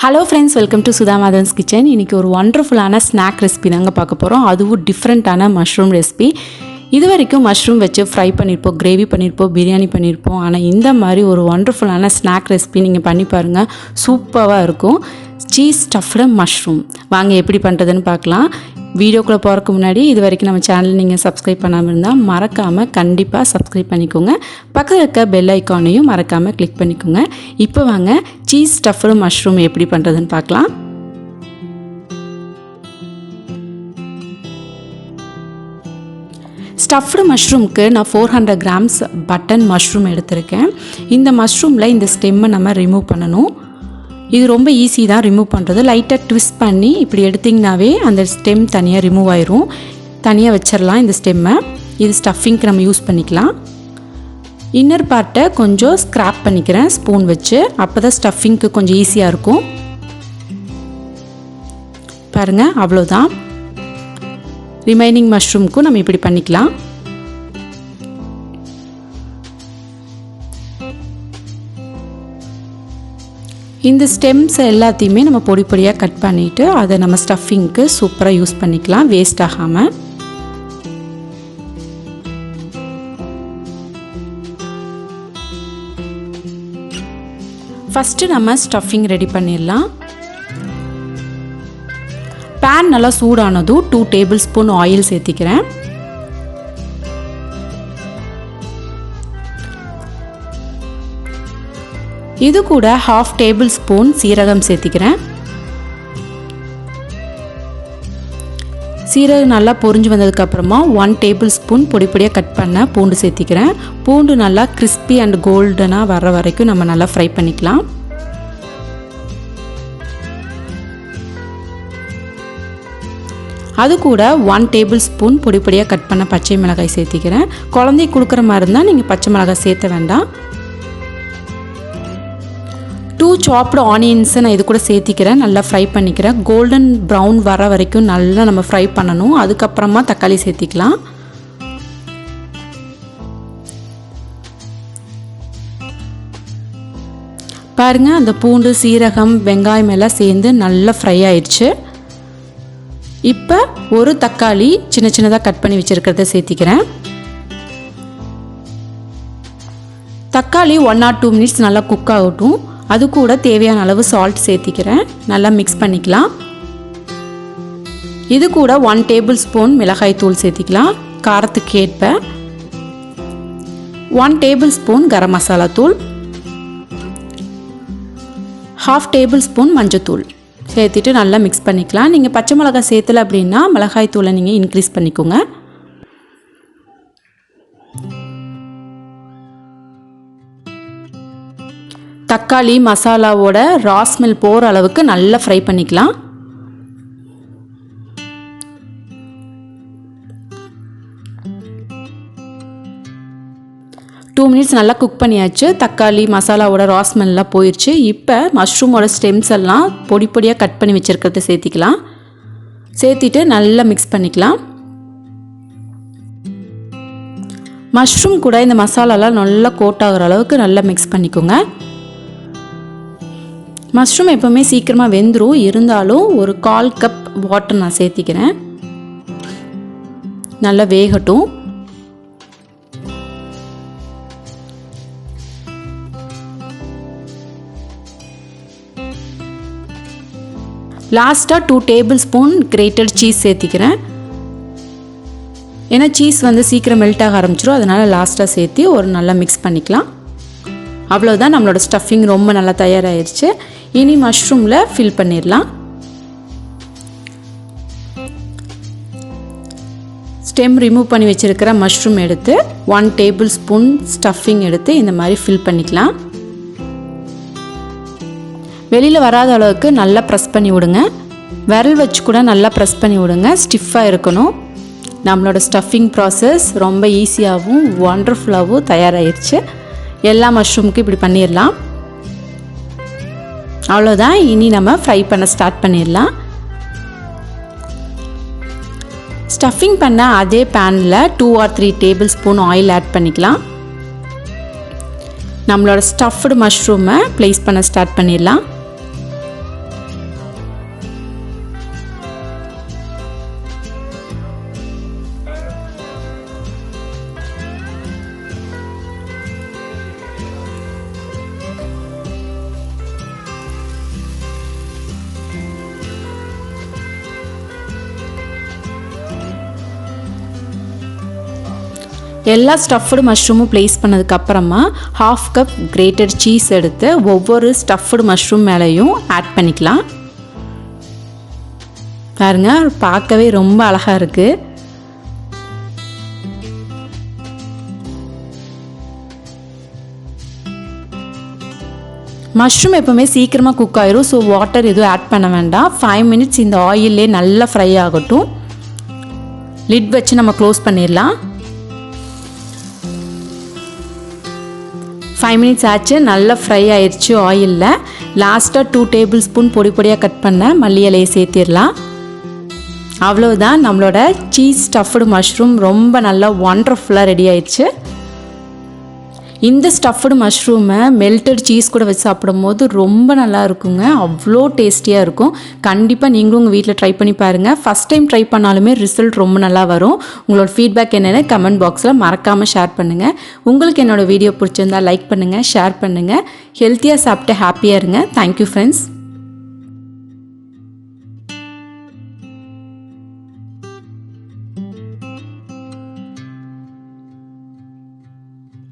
Hello friends, welcome to Sudha Madhavan's kitchen. இன்னைக்கு ஒரு வண்டர்ஃபுல்லான snack recipe தாங்க பார்க்க போறோம். அதுவும் டிஃபரண்டான மஷ்ரூம் ரெசிபி. இதுவரைக்கும் மஷ்ரூம் வச்சு ஃப்ரை பண்ணிருப்போம், கிரேவி பண்ணிருப்போம், பிரியாணி பண்ணிருப்போம். ஆனா இந்த மாதிரி ஒரு வண்டர்ஃபுல்லான ஸ்நாக் ரெசிபி நீங்க பண்ணி பாருங்க. சூப்பரா இருக்கும். Cheese stuffed mushroom. வாங்க எப்படி பண்றதுன்னு பார்க்கலாம். வீடியோக்குள்ள போறதுக்கு முன்னாடி இதுவரைக்கும் நம்ம சேனல் நீங்க சப்ஸ்கிரைப் பண்ணாம இருந்தா மறக்காம கண்டிப்பா சப்ஸ்கிரைப் பண்ணிக்கோங்க. பக்கத்துல இருக்க பெல் ஐகானையும் மறக்காம கிளிக் பண்ணிக்கோங்க. இப்போ வாங்க சீஸ் ஸ்டஃப்டு மஷ்ரூம் எப்படி பண்றதுன்னு பார்க்கலாம். ஸ்டஃப்டு மஷ்ரூம்க்கு நான் 400 கிராம்ஸ் பட்டன் மஷ்ரூம் எடுத்திருக்கேன். இந்த மஷ்ரூமில் இந்த ஸ்டெம்மை நம்ம ரிமூவ் பண்ணணும். இது ரொம்ப ஈஸி தான் ரிமூவ் பண்ணுறது. லைட்டாக ட்விஸ்ட் பண்ணி இப்படி எடுத்திங்கனாவே அந்த ஸ்டெம் தனியாக ரிமூவ் ஆயிரும். தனியாக வச்சிடலாம் இந்த ஸ்டெம்மை. இது ஸ்டஃபிங்க்கு நம்ம யூஸ் பண்ணிக்கலாம். இன்னர் பார்ட்டை கொஞ்சம் ஸ்க்ராப் பண்ணிக்கிறேன் ஸ்பூன் வச்சு. அப்போ தான் ஸ்டஃபிங்க்கு கொஞ்சம் ஈஸியாக இருக்கும். பாருங்கள், அவ்வளோதான். ரிமைனிங் மஷ்ரூம்க்கும் நம்ம இப்படி பண்ணிக்கலாம். இந்த ஸ்டெம்ஸ் எல்லாத்தையுமே நம்ம பொடி பொடியாக கட் பண்ணிவிட்டு அதை நம்ம ஸ்டஃபிங்க்கு சூப்பராக யூஸ் பண்ணிக்கலாம், வேஸ்ட் ஆகாமல். ஃபஸ்ட்டு நம்ம ஸ்டஃபிங் ரெடி பண்ணிடலாம். பேன் நல்லா சூடானதும் 2 டேபிள் ஸ்பூன் ஆயில் சேர்த்திக்கிறேன். இது கூட 1/2 டேபிள் ஸ்பூன் சீரகம் சேர்த்திக்கிறேன். சீரகம் நல்லா பொரிஞ்சு வந்ததுக்கப்புறமா 1 டேபிள் ஸ்பூன் பொடி பொடியாக கட் பண்ண பூண்டு சேர்த்திக்கிறேன். பூண்டு நல்லா கிறிஸ்பி அண்ட் கோல்டனாக வர்ற வரைக்கும் நம்ம நல்லா ஃப்ரை பண்ணிக்கலாம். அது கூட 1 டேபிள் ஸ்பூன் பொடி பொடியாக கட் பண்ண பச்சை மிளகாய் சேர்த்திக்கிறேன். குழந்தைக்கு கொடுக்குற மாதிரி இருந்தால் நீங்கள் பச்சை மிளகாய் சேர்த்த வேண்டாம். 2 சாப்டு ஆனியன்ஸை நான் இது கூட சேர்த்திக்கிறேன். நல்லா ஃப்ரை பண்ணிக்கிறேன். கோல்டன் ப்ரௌன் வர வரைக்கும் நல்லா நம்ம ஃப்ரை பண்ணணும். அதுக்கப்புறமா தக்காளி சேர்த்திக்கலாம். பாருங்கள், அந்த பூண்டு சீரகம் வெங்காயம் எல்லாம் சேர்ந்து நல்லா ஃப்ரை ஆயிடுச்சு. இப்போ ஒரு தக்காளி சின்ன சின்னதாக கட் பண்ணி வச்சுருக்கிறத சேர்த்திக்கிறேன். தக்காளி 1 or 2 மினிட்ஸ் நல்லா குக் ஆகட்டும். அது கூட தேவையான அளவு சால்ட் சேர்த்திக்கிறேன். நல்லா மிக்ஸ் பண்ணிக்கலாம். இது கூட 1 டேபிள் ஸ்பூன் மிளகாய் தூள் சேர்த்திக்கலாம் காரத்துக்கு ஏற்ப. 1 டேபிள் ஸ்பூன் கரம் மசாலா தூள், 1/2 டேபிள் ஸ்பூன் மஞ்சத்தூள் சேர்த்துட்டு நல்லா மிக்ஸ் பண்ணிக்கலாம். நீங்கள் பச்சை மிளகாய் சேர்த்தலை அப்படின்னா மிளகாய் தூளை நீங்கள் இன்க்ரீஸ் பண்ணிக்கோங்க. தக்காளி மசாலாவோட ரா ஸ்மெல் போகிற அளவுக்கு நல்லா ஃப்ரை பண்ணிக்கலாம். டூ மினிட்ஸ் நல்லா குக் பண்ணியாச்சு. தக்காளி மசாலாவோட ரா ஸ்மெல்லாம் போயிடுச்சு. இப்போ மஷ்ரூமோட ஸ்டெம்ஸ் எல்லாம் பொடி பொடியாக கட் பண்ணி வச்சுருக்கிறத சேர்த்திக்கலாம். சேர்த்திட்டு நல்லா மிக்ஸ் பண்ணிக்கலாம். மஷ்ரூம் கூட இந்த மசாலாலாம் நல்லா கோட் ஆகிற அளவுக்கு நல்லா மிக்ஸ் பண்ணிக்கோங்க. மஷ்ரூம் எப்போவுமே சீக்கிரமாக வெந்துடும். இருந்தாலும் ஒரு 1/4 கப் வாட்டர் நான் சேர்த்திக்கிறேன். நல்லா வேகட்டும். லாஸ்ட்டாக 2 டேபிள் ஸ்பூன் கிரேட்டட் சீஸ் சேர்த்திக்கிறேன். ஏன்னா சீஸ் வந்து சீக்கிரம் மெல்ட் ஆக ஆரம்பிச்சிடும். அதனால் லாஸ்ட்டாக சேர்த்து ஒரு நல்லா மிக்ஸ் பண்ணிக்கலாம். அவ்வளோதான், நம்மளோட ஸ்டஃபிங் ரொம்ப நல்லா தயாராகிடுச்சு. இனி மஷ்ரூமில் ஃபில் பண்ணிடலாம். ஸ்டெம் ரிமூவ் பண்ணி வச்சுருக்கிற மஷ்ரூம் எடுத்து 1 டேபிள் ஸ்பூன் ஸ்டஃபிங் எடுத்து இந்த மாதிரி ஃபில் பண்ணிக்கலாம். வெளியில் வராத அளவுக்கு நல்லா ப்ரெஸ் பண்ணி விடுங்க. விரல் வச்சு கூட நல்லா ப்ரெஸ் பண்ணி விடுங்க. ஸ்டிஃபாக இருக்கணும். நம்மளோட ஸ்டஃபிங் ப்ராசஸ் ரொம்ப ஈஸியாகவும் வண்டர்ஃபுல்லாகவும் தயாராகிடுச்சு. எல்லா மஷ்ரூமுக்கும் இப்படி பண்ணிடலாம். அவ்வளோதான். இனி நம்ம ஃப்ரை பண்ண ஸ்டார்ட் பண்ணிடலாம். ஸ்டஃபிங் பண்ண அதே பேனில் 2 or 3 tablespoon oil add பண்ணிக்கலாம். நம்மளோட ஸ்டஃப்டு மஷ்ரூமை ப்ளேஸ் பண்ண ஸ்டார்ட் பண்ணிடலாம். எல்லா ஸ்டஃப்டு மஷ்ரூமும் ப்ளேஸ் பண்ணதுக்கப்புறமா 1/2 கப் கிரேட்டட் சீஸ் எடுத்து ஒவ்வொரு ஸ்டஃப்டு மஷ்ரூம் மேலேயும் ஆட் பண்ணிக்கலாம். பாருங்க, பார்க்கவே ரொம்ப அழகாக இருக்குது. மஷ்ரூம் எப்போவுமே சீக்கிரமாக குக் ஆயிரும். ஸோ வாட்டர் எதுவும் ஆட் பண்ண வேண்டாம். 5 மினிட்ஸ் இந்த ஆயிலே நல்லா ஃப்ரை ஆகட்டும். லிட் வச்சு நம்ம க்ளோஸ் பண்ணிடலாம். 5 மினிட்ஸ் ஆச்சு, நல்லா ஃப்ரை ஆயிடுச்சு ஆயிலில். லாஸ்ட்டாக 2 டேபிள் ஸ்பூன் பொடி பொடியாக கட் பண்ண மல்லி இலையை சேர்த்திடலாம். அவ்வளோதான், நம்மளோட சீஸ் ஸ்டஃப்டு மஷ்ரூம் ரொம்ப நல்லா ஒண்டர்ஃபுல்லாக ரெடி ஆயிடுச்சு. இந்த ஸ்டஃப்டு மஷ்ரூமை மெல்டட் சீஸ் கூட வச்சு சாப்பிடும் போது ரொம்ப நல்லா இருக்குங்க. அவ்வளோ டேஸ்டியாக இருக்கும். கண்டிப்பாக நீங்களும் உங்கள் வீட்டில் ட்ரை பண்ணி பாருங்கள். ஃபஸ்ட் டைம் ட்ரை பண்ணாலுமே ரிசல்ட் ரொம்ப நல்லா வரும். உங்களோட ஃபீட்பேக் என்னென்னு கமெண்ட் பாக்ஸில் மறக்காமல் ஷேர் பண்ணுங்கள். உங்களுக்கு என்னோடய வீடியோ பிடிச்சிருந்தால் லைக் பண்ணுங்கள், ஷேர் பண்ணுங்கள். ஹெல்த்தியாக சாப்பிட்டு ஹாப்பியாக இருங்க. Thank you friends.